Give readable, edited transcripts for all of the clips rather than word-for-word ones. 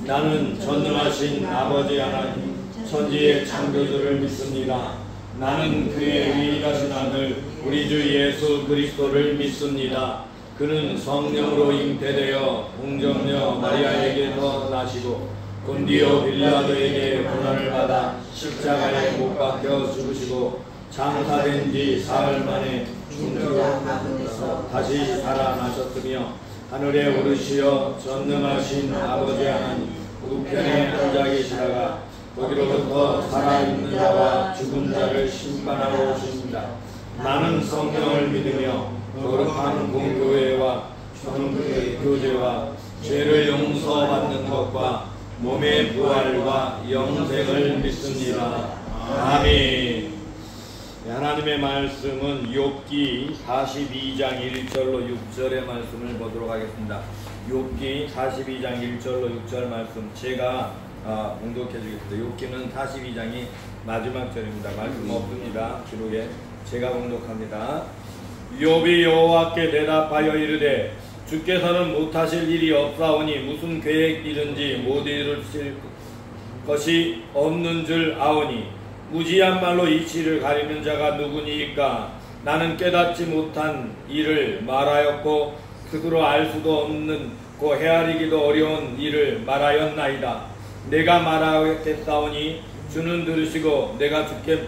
나는 전능하신 아버지 하나님 천지의 창조주를 믿습니다. 나는 그의 유일하신 아들 우리 주 예수 그리스도를 믿습니다. 그는 성령으로 잉태되어 공정녀 마리아에게서 나시고 본디오 빌라도에게 고난을 받아 십자가에 못 박혀 죽으시고 장사된 지 사흘 만에 죽음으로 다시 살아나셨으며 하늘에 오르시어 전능하신 아버지 하나님 우편에 앉아 계시다가 거기로부터 살아있는 자와 죽은 자를 심판하러 오십니다. 나는 성령을 믿으며 거룩한 공교회와 성도의 교제와 죄를 용서받는 것과 몸의 부활과 영생을 믿습니다. 아멘. 하나님의 말씀은 욥기 42장 1절로 6절의 말씀을 보도록 하겠습니다. 욥기 42장 1절로 6절 말씀 제가 봉독해 주겠습니다. 욥기는 42장이 마지막 절입니다. 말씀 없습니다. 기록에 제가 봉독합니다. 욥이 여호와께 대답하여 이르되 주께서는 못하실 일이 없사오니 무슨 계획이든지 못 이루실 것이 없는 줄 아오니 무지한 말로 이치를 가리는 자가 누구니이까? 나는 깨닫지 못한 일을 말하였고 스스로 알 수도 없는 고 헤아리기도 어려운 일을 말하였나이다. 내가 말하겠사오니 주는 들으시고 내가 주께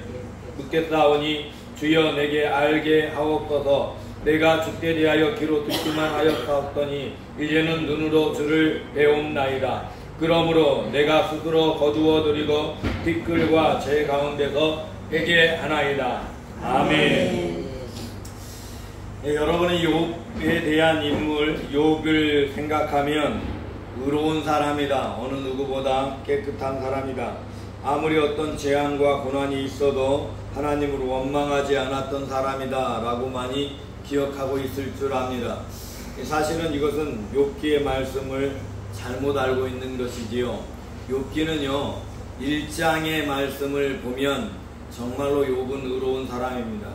묻겠사오니 주여 내게 알게 하옵소서. 내가 주께 대하여 귀로 듣기만 하였사오니 이제는 눈으로 주를 배움나이다. 그러므로 내가 스스로 거두어 드리고 티끌과 제 가운데서 회개하나이다. 아멘. 여러분의 욥에 대한 인물 욥을 생각하면 의로운 사람이다. 어느 누구보다 깨끗한 사람이다. 아무리 어떤 재앙과 고난이 있어도 하나님을 원망하지 않았던 사람이다 라고 많이 기억하고 있을 줄 압니다. 사실은 이것은 욥기의 말씀을 잘못 알고 있는 것이지요. 욥기는요 1장의 말씀을 보면 정말로 욥은 의로운 사람입니다.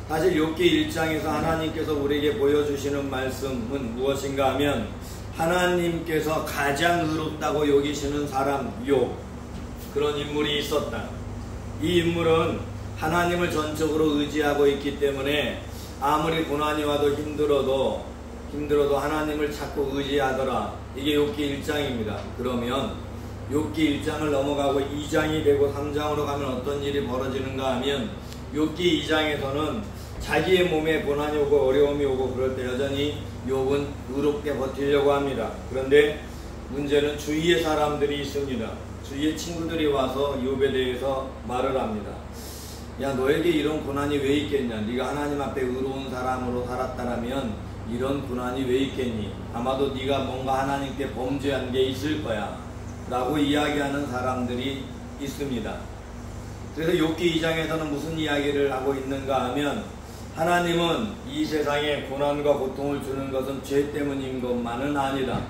사실 욥기 1장에서 하나님께서 우리에게 보여주시는 말씀은 무엇인가 하면 하나님께서 가장 의롭다고 여기시는 사람 욥, 그런 인물이 있었다. 이 인물은 하나님을 전적으로 의지하고 있기 때문에 아무리 고난이 와도 힘들어도 하나님을 찾고 의지하더라. 이게 욥기 1장입니다. 그러면 욥기 1장을 넘어가고 2장이 되고 3장으로 가면 어떤 일이 벌어지는가 하면 욥기 2장에서는 자기의 몸에 고난이 오고 어려움이 오고 그럴 때 여전히 욥은 의롭게 버티려고 합니다. 그런데 문제는 주위의 사람들이 있습니다. 주위의 친구들이 와서 욥에 대해서 말을 합니다. 야, 너에게 이런 고난이 왜 있겠냐? 네가 하나님 앞에 의로운 사람으로 살았다라면 이런 고난이 왜 있겠니? 아마도 네가 뭔가 하나님께 범죄한 게 있을 거야 라고 이야기하는 사람들이 있습니다. 그래서 욥기 2장에서는 무슨 이야기를 하고 있는가 하면 하나님은 이 세상에 고난과 고통을 주는 것은 죄 때문인 것만은 아니다.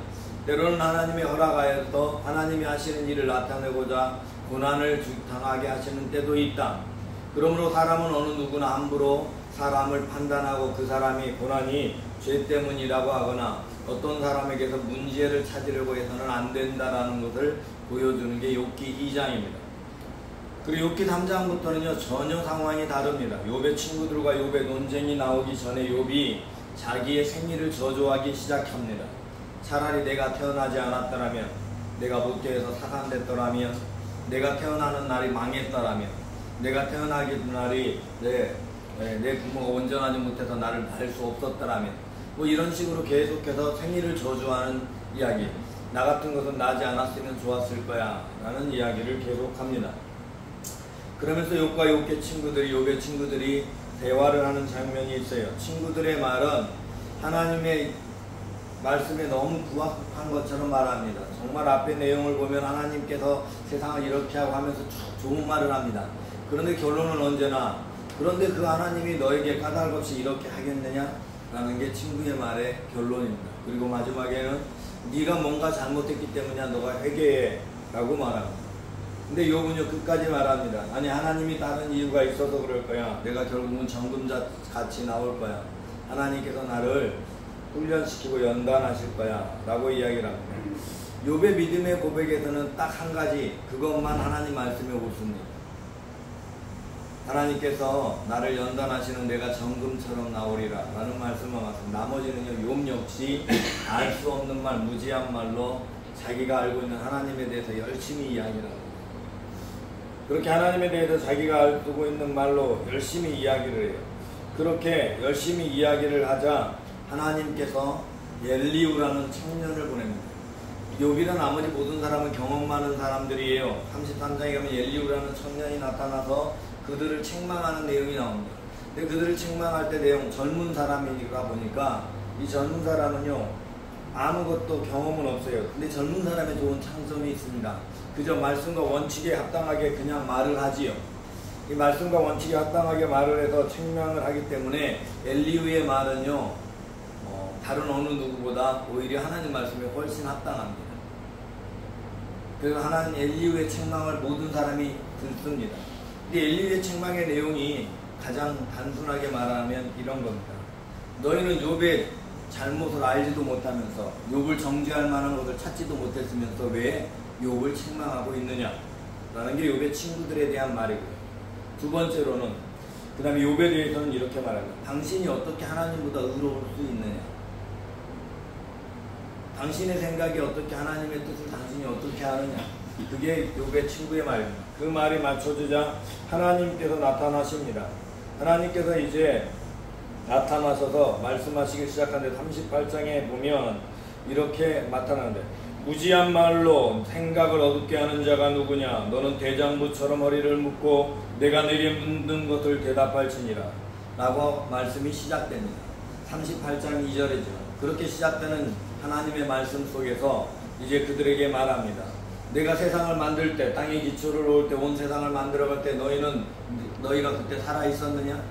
때로는 하나님의 허락하여서 하나님이 하시는 일을 나타내고자 고난을 당하게 하시는 때도 있다. 그러므로 사람은 어느 누구나 함부로 사람을 판단하고 그 사람이 고난이 죄 때문이라고 하거나 어떤 사람에게서 문제를 찾으려고 해서는 안 된다라는 것을 보여주는 게 욥기 2장입니다. 그리고 욥기 3장부터는요 전혀 상황이 다릅니다. 욥의 친구들과 욥의 논쟁이 나오기 전에 욥이 자기의 생일을 저주하기 시작합니다. 차라리 내가 태어나지 않았더라면, 내가 목회에서 사단됐더라면, 내가 태어나는 날이 망했더라면, 내가 태어나기 날이 내 부모가 온전하지 못해서 나를 낳을 수 없었더라면, 뭐 이런 식으로 계속해서 생일을 저주하는 이야기, 나 같은 것은 나지 않았으면 좋았을 거야 라는 이야기를 계속합니다. 그러면서 욥과 욥의 친구들이 대화를 하는 장면이 있어요. 친구들의 말은 하나님의 말씀에 너무 부합한 것처럼 말합니다. 정말 앞에 내용을 보면 하나님께서 세상을 이렇게 하고 하면서 좋은 말을 합니다. 그런데 결론은 언제나 그런데 그 하나님이 너에게 까닭 없이 이렇게 하겠느냐? 라는 게 친구의 말의 결론입니다. 그리고 마지막에는 네가 뭔가 잘못했기 때문이야, 너가 회개해 라고 말합니다. 근데 욥은요 끝까지 말합니다. 아니, 하나님이 다른 이유가 있어서 그럴 거야. 내가 결국은 정금자 같이 나올 거야. 하나님께서 나를 훈련시키고 연단하실 거야 라고 이야기를 합니다. 욥의 믿음의 고백에서는 딱 한 가지, 그것만 하나님 말씀에 옳습니다. 하나님께서 나를 연단하시는 내가 정금처럼 나오리라 라는 말씀을 하셨습니다. 나머지는요 욥 역시 알 수 없는 말, 무지한 말로 자기가 알고 있는 하나님에 대해서 열심히 이야기를 합니다. 그렇게 하나님에 대해서 자기가 알고 있는 말로 열심히 이야기를 해요. 그렇게 열심히 이야기를 하자 하나님께서 엘리후라는 청년을 보냅니다. 욥이란 아무리 모든 사람은 경험 많은 사람들이에요. 33장에 가면 엘리후라는 청년이 나타나서 그들을 책망하는 내용이 나옵니다. 근데 그들을 책망할 때 내용, 젊은 사람이니까 보니까 이 젊은 사람은요 아무것도 경험은 없어요. 근데 젊은 사람의 좋은 장점이 있습니다. 그저 말씀과 원칙에 합당하게 그냥 말을 하지요. 이 말씀과 원칙에 합당하게 말을 해서 책망을 하기 때문에 엘리후의 말은요 다른 어느 누구보다 오히려 하나님 말씀에 훨씬 합당합니다. 그래서 하나님 엘리후의 책망을 모든 사람이 듣습니다. 근데 엘리후의 책망의 내용이 가장 단순하게 말하면 이런 겁니다. 너희는 욥의 잘못을 알지도 못하면서 욥을 정죄할 만한 것을 찾지도 못했으면서 왜 욥을 책망하고 있느냐 라는 게 욥의 친구들에 대한 말이고요. 두 번째로는 그 다음에 욥에 대해서는 이렇게 말합니다. 당신이 어떻게 하나님보다 의로울 수 있느냐, 당신의 생각이 어떻게 하나님의 뜻을 당신이 어떻게 하느냐, 그게 욥의 친구의 말입니다. 그 말이 맞춰주자 하나님께서 나타나십니다. 하나님께서 이제 나타나셔서 말씀하시기 시작하는데 38장에 보면 이렇게 나타나는데 무지한 말로 생각을 어둡게 하는 자가 누구냐? 너는 대장부처럼 허리를 묶고 내가 내려묻는 것을 대답할지니라 라고 말씀이 시작됩니다. 38장 2절이죠. 그렇게 시작되는 하나님의 말씀 속에서 이제 그들에게 말합니다. 내가 세상을 만들 때, 땅의 기초를 놓을 때, 온 세상을 만들어갈 때 너희가 그때 살아있었느냐?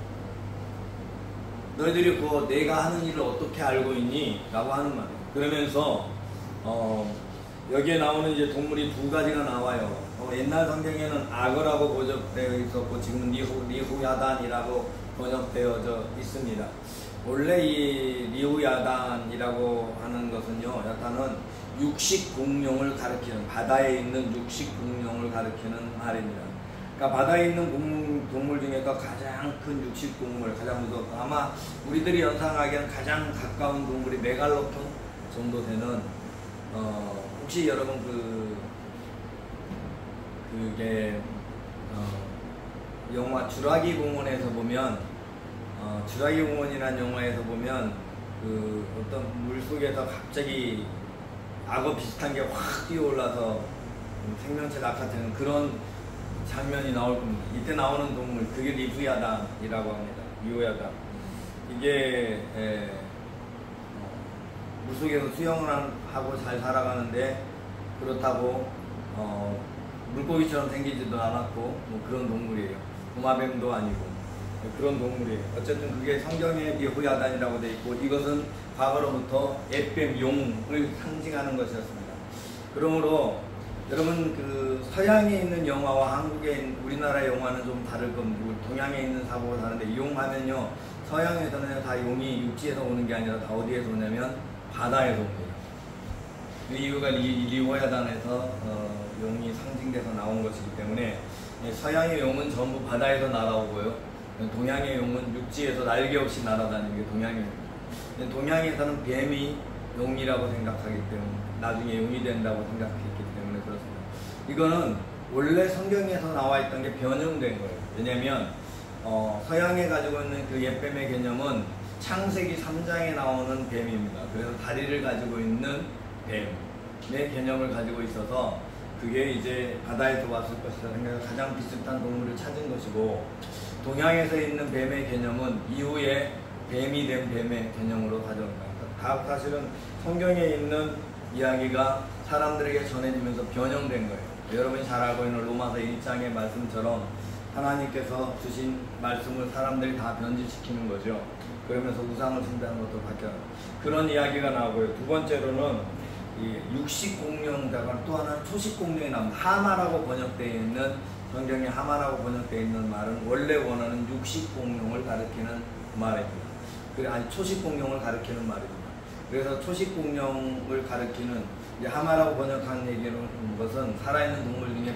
너희들이 내가 하는 일을 어떻게 알고 있니? 라고 하는 말이에요. 그러면서 여기에 나오는 이제 동물이 두 가지가 나와요. 옛날 성경에는 악어라고 번역되어 있었고 지금은 리후야단이라고 번역되어져 있습니다. 원래 이 리우야단이라고 하는 것은요, 야단은 육식 공룡을 가리키는, 바다에 있는 육식 공룡을 가리키는 말입니다. 그러니까 바다에 있는 동물 중에서 가장 큰 육식 동물, 가장 무섭고, 아마 우리들이 연상하기에는 가장 가까운 동물이 메갈로폰 정도 되는, 혹시 여러분 그게 영화 주라기 공원에서 보면, 주라기 공원이라는 영화에서 보면 그 어떤 물 속에서 갑자기 악어 비슷한 게 확 뛰어올라서 생명체 낙하되는 그런 장면이 나올 겁니다. 이때 나오는 동물, 그게 리부야단이라고 합니다. 리우야단. 이게 물속에서 수영을 하고 잘 살아가는데, 그렇다고 물고기처럼 생기지도 않았고 뭐 그런 동물이에요. 도마뱀도 아니고 그런 동물이에요. 어쨌든 그게 성경의 리부야단이라고 되어 있고, 이것은 과거로부터 옅뱀, 용을 상징하는 것이었습니다. 그러므로 여러분 그 서양에 있는 영화와 한국의 우리나라 영화는 좀 다를 겁니다. 동양에 있는 사고가 다른데, 용하면요, 서양에서는 다 용이 육지에서 오는 게 아니라 다 어디에서 오냐면 바다에서 옵니다. 그 이유가 리우야단에서 용이 상징돼서 나온 것이기 때문에, 서양의 용은 전부 바다에서 날아오고요, 동양의 용은 육지에서 날개 없이 날아다니는 게 동양의 용입니다. 동양에서는 뱀이 용이라고 생각하기 때문에, 나중에 용이 된다고 생각했기 때문에 그렇습니다. 이거는 원래 성경에서 나와 있던 게 변형된 거예요. 왜냐면 서양에 가지고 있는 그 옅뱀의 개념은 창세기 3장에 나오는 뱀입니다. 그래서 다리를 가지고 있는 뱀의 개념을 가지고 있어서, 그게 이제 바다에서 왔을 것이다 생각해서 가장 비슷한 동물을 찾은 것이고, 동양에서 있는 뱀의 개념은 이후에 뱀이 된 뱀의 개념으로 가져옵니다. 사실은 성경에 있는 이야기가 사람들에게 전해지면서 변형된 거예요. 여러분이 잘 알고 있는 로마서 1장의 말씀처럼 하나님께서 주신 말씀을 사람들이 다 변질시키는 거죠. 그러면서 우상을 숭배하는 것도 바뀌어요. 그런 이야기가 나오고요. 두 번째로는 이 육식 공룡다가 또 하나는 초식 공룡이 나옵니다. 하마라고 번역되어 있는, 성경에 하마라고 번역되어 있는 말은 원래 원어는 육식 공룡을 가리키는 말입니다. 아니 초식 공룡을 가리키는 말입니다. 그래서 초식 공룡을 가리키는, 이제 하마라고 번역한 얘기는 것은 살아있는 동물 중에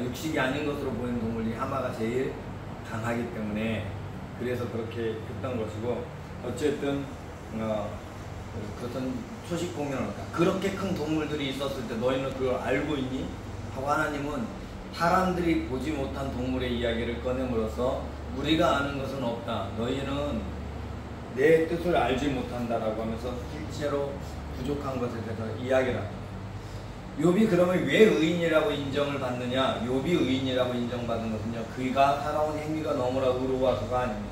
육식이 아닌 것으로 보이는 동물 중에 하마가 제일 강하기 때문에, 그래서 그렇게 했던 것이고, 어쨌든 그것은 초식 공룡을, 그렇게 큰 동물들이 있었을 때 너희는 그걸 알고 있니? 하고 하나님은 사람들이 보지 못한 동물의 이야기를 꺼냄으로써 우리가 아는 것은 없다, 너희는 내 뜻을 알지 못한다라고 하면서 실제로 부족한 것에 대해서 이야기를 합니다. 욥이 그러면 왜 의인이라고 인정을 받느냐? 욥이 의인이라고 인정받은 것은요, 그가 살아온 행위가 너무나 의로워서가 아닙니다.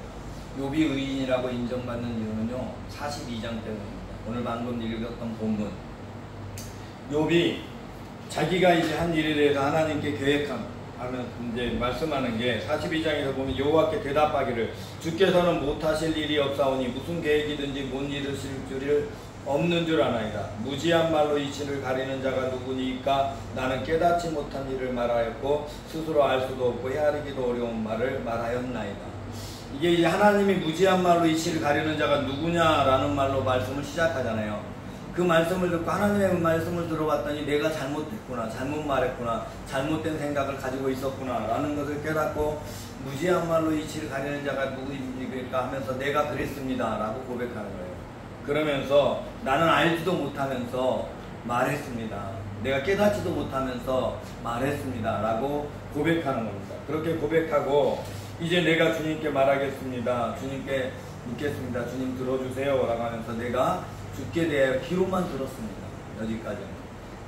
욥이 의인이라고 인정받는 이유는요, 42장 때문입니다. 오늘 방금 읽었던 본문, 욥이 자기가 이제 한 일에 대해서 하나님께 하면 이제 말씀하는 게 42장에서 보면 여호와께 대답하기를, 주께서는 못하실 일이 없사오니 무슨 계획이든지 못 이루실 줄을 없는 줄 아나이다. 무지한 말로 이치를 가리는 자가 누구니까? 나는 깨닫지 못한 일을 말하였고 스스로 알 수도 없고 헤아리기도 어려운 말을 말하였나이다. 이게 이제 하나님이 무지한 말로 이치를 가리는 자가 누구냐라는 말로 말씀을 시작하잖아요. 그 말씀을 듣고 하나님의 말씀을 들어봤더니 내가 잘못했구나, 잘못 말했구나, 잘못된 생각을 가지고 있었구나 라는 것을 깨닫고, 무지한 말로 이치를 가리는 자가 누구입니까 하면서 내가 그랬습니다 라고 고백하는 거예요. 그러면서 나는 알지도 못하면서 말했습니다, 내가 깨닫지도 못하면서 말했습니다 라고 고백하는 겁니다. 그렇게 고백하고 이제 내가 주님께 말하겠습니다, 주님께 묻겠습니다, 주님 들어주세요 라고 하면서 내가 주께 대하여 귀로만 들었습니다. 여기까지는.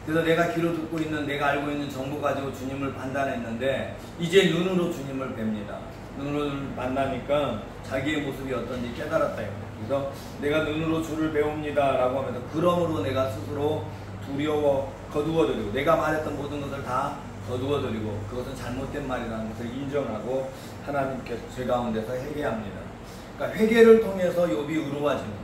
그래서 내가 귀로 듣고 있는, 내가 알고 있는 정보 가지고 주님을 판단했는데 이제 눈으로 주님을 뵙니다. 눈으로 만나니까 자기의 모습이 어떤지 깨달았다. 그래서 내가 눈으로 주를 배웁니다 라고 하면서, 그러므로 내가 스스로 두려워 거두어드리고 내가 말했던 모든 것을 다 거두어드리고 그것은 잘못된 말이라는 것을 인정하고 하나님께서 제 가운데서 회개합니다. 그러니까 회개를 통해서 욥이 의로워집니다.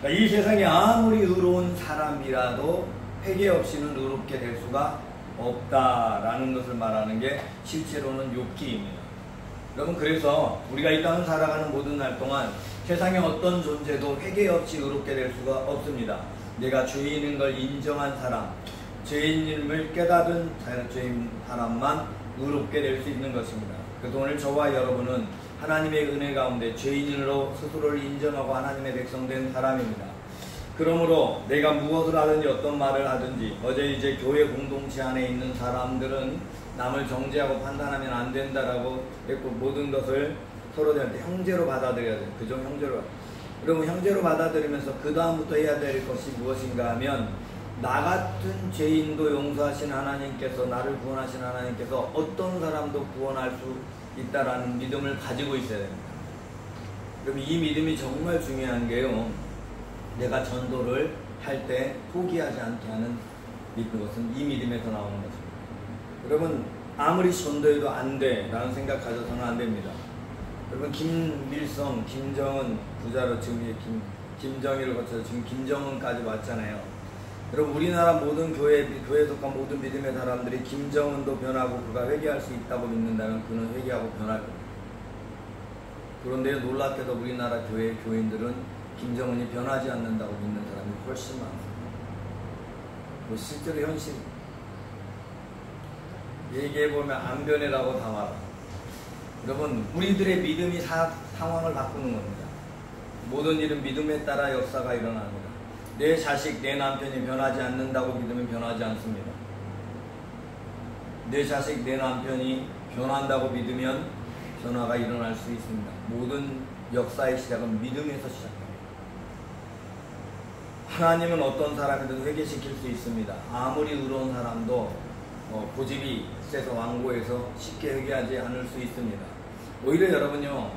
그러니까 이 세상에 아무리 의로운 사람이라도 회개 없이는 의롭게 될 수가 없다라는 것을 말하는 게 실제로는 욥기입니다. 여러분, 그래서 우리가 이 땅을 살아가는 모든 날 동안 세상의 어떤 존재도 회개 없이 의롭게 될 수가 없습니다. 내가 죄인인 걸 인정한 사람, 죄인임을 깨달은 죄인 사람만 의롭게 될 수 있는 것입니다. 그래서 오늘 저와 여러분은 하나님의 은혜 가운데 죄인으로 스스로를 인정하고 하나님의 백성된 사람입니다. 그러므로 내가 무엇을 하든지 어떤 말을 하든지, 어제 이제 교회 공동체 안에 있는 사람들은 남을 정죄하고 판단하면 안 된다라고 했고, 모든 것을 서로들한테 형제로 받아들여야 돼요. 그죠? 형제로. 그러면 형제로 받아들이면서 그 다음부터 해야 될 것이 무엇인가 하면, 나 같은 죄인도 용서하신 하나님께서, 나를 구원하신 하나님께서 어떤 사람도 구원할 수 있다라는 믿음을 가지고 있어야 됩니다. 그럼 이 믿음이 정말 중요한 게요, 내가 전도를 할 때 포기하지 않게 하는 것은 이 믿음에서 나오는 것입니다. 여러분, 아무리 전도해도 안 돼 라는 생각 가져서는 안 됩니다. 여러분, 김밀성, 김정은 부자로 지금 김정일을 거쳐서 지금 김정은까지 왔잖아요. 여러분, 우리나라 모든 교회에 속한 모든 믿음의 사람들이 김정은도 변하고 그가 회개할 수 있다고 믿는다면 그는 회개하고 변할 겁니다. 그런데 놀랍게도 우리나라 교회 교인들은 김정은이 변하지 않는다고 믿는 사람이 훨씬 많습니다. 뭐 실제로 현실 얘기해보면 안 변해라고 다 말합니다. 여러분, 우리들의 믿음이 상황을 바꾸는 겁니다. 모든 일은 믿음에 따라 역사가 일어납니다. 내 자식, 내 남편이 변하지 않는다고 믿으면 변하지 않습니다. 내 자식, 내 남편이 변한다고 믿으면 변화가 일어날 수 있습니다. 모든 역사의 시작은 믿음에서 시작합니다. 하나님은 어떤 사람이든 회개시킬 수 있습니다. 아무리 의로운 사람도 고집이 세서 완고해서 쉽게 회개하지 않을 수 있습니다. 오히려 여러분요,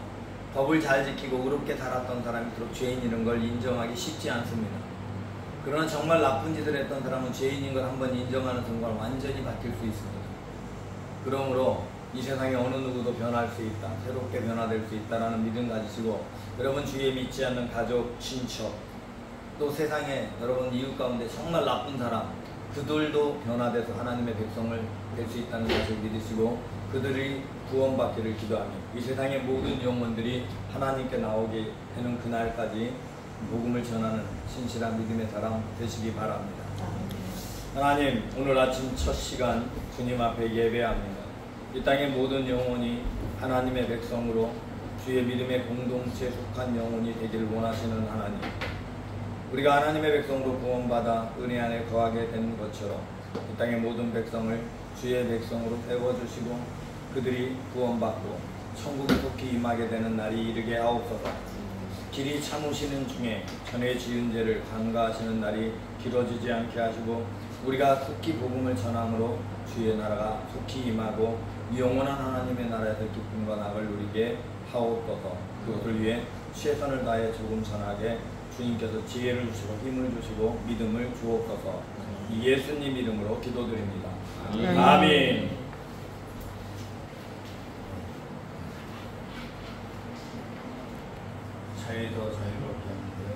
법을 잘 지키고 의롭게 살았던 사람일수록 죄인이라는 걸 인정하기 쉽지 않습니다. 그러나 정말 나쁜 짓을 했던 사람은 죄인인 걸 한번 인정하는 순간 완전히 바뀔 수 있습니다. 그러므로 이 세상에 어느 누구도 변할 수 있다, 새롭게 변화될 수 있다라는 믿음 가지시고, 여러분 주위에 믿지 않는 가족, 친척, 또 세상에 여러분 이웃 가운데 정말 나쁜 사람, 그들도 변화돼서 하나님의 백성을 될 수 있다는 것을 믿으시고 그들이 구원받기를 기도하며 이 세상의 모든 영혼들이 하나님께 나오게 되는 그날까지 복음을 전하는 신실한 믿음의 사람 되시기 바랍니다. 하나님, 오늘 아침 첫 시간 주님 앞에 예배합니다. 이 땅의 모든 영혼이 하나님의 백성으로 주의 믿음의 공동체에 속한 영혼이 되기를 원하시는 하나님, 우리가 하나님의 백성으로 구원받아 은혜 안에 거하게 된 것처럼 이 땅의 모든 백성을 주의 백성으로 세워주시고 그들이 구원받고 천국에 속히 임하게 되는 날이 이르게 하옵소서. 길이 참으시는 중에 전에 지은 죄를 간과하시는 날이 길어지지 않게 하시고 우리가 속히 복음을 전함으로 주의 나라가 속히 임하고 영원한 하나님의 나라에서 기쁨과 낙을 누리게 하옵소서. 그것을 위해 최선을 다해 조금 전하게 주님께서 지혜를 주시고 힘을 주시고 믿음을 주옵소서. 이 예수님 이름으로 기도드립니다. 아멘. 자유도 자유롭게 하는데요.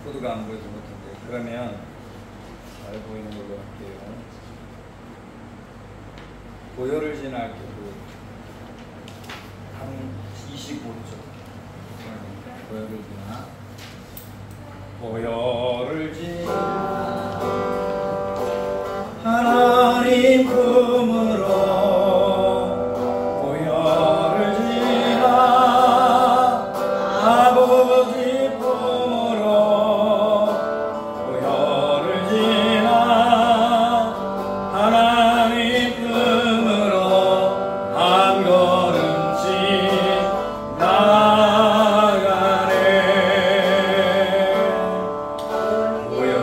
코드가 안 보여서 못한데, 그러면 잘 보이는 걸로 할게요. 고열을 지나갈게요. 한 25초. 고열을 지나. 고열을 지나 하나님 품으로 고열을 지나 아버지 품으로 고열을 지나 하나님 품으로 한 걸음씩 나가네. 고열을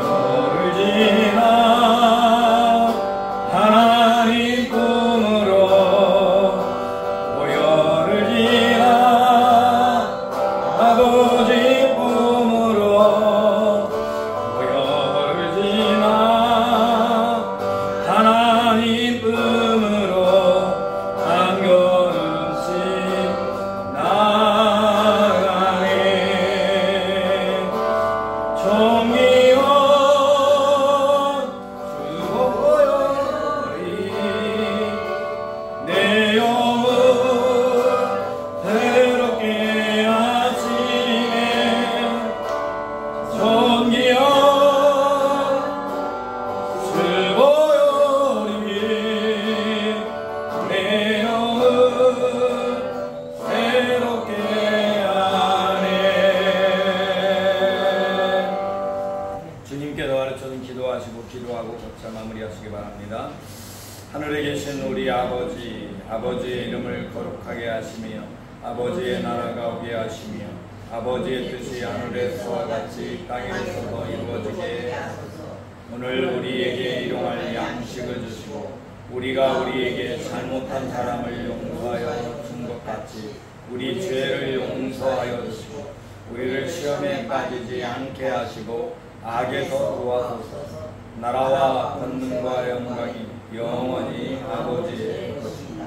하늘에 계신 우리 아버지의 이름을 거룩하게 하시며 아버지의 나라가 오게 하시며 아버지의 뜻이 하늘에서와 같이 땅에서도 이루어지게 하소서. 오늘 우리에게 일용할 양식을 주시고 우리가 우리에게 잘못한 사람을 용서하여 준 것 같이 우리 죄를 용서하여 주시고 우리를 시험에 빠지지 않게 하시고 악에서 도와주소서. 나라와 권능과 영광이 영원히 아버지의 것입니다.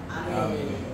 아멘.